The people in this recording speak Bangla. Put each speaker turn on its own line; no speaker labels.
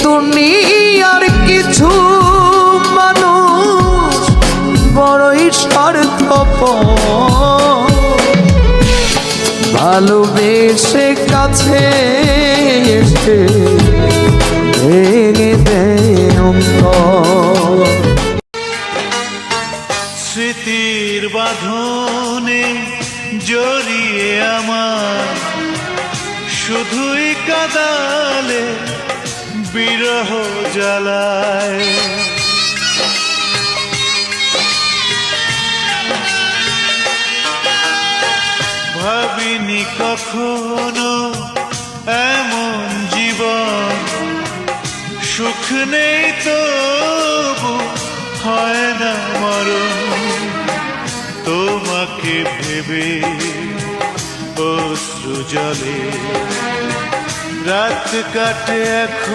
দুনিয়ার কিছু মানুষ বড়ই স্বার্থপর, ভালোবেসে কাছে এসে ভেঙে দেয় অন্তর।
স্মৃতির বাঁধনে জড়িয়ে আমার শুধুই কাদালে বিরহ জ্বালায়। ভাবিনি কখনো এমন জীবন, সুখ নেই তবু হয় না মরণ। তোমাকে ভেবে অশ্রু জলে রাত কাটে এখন।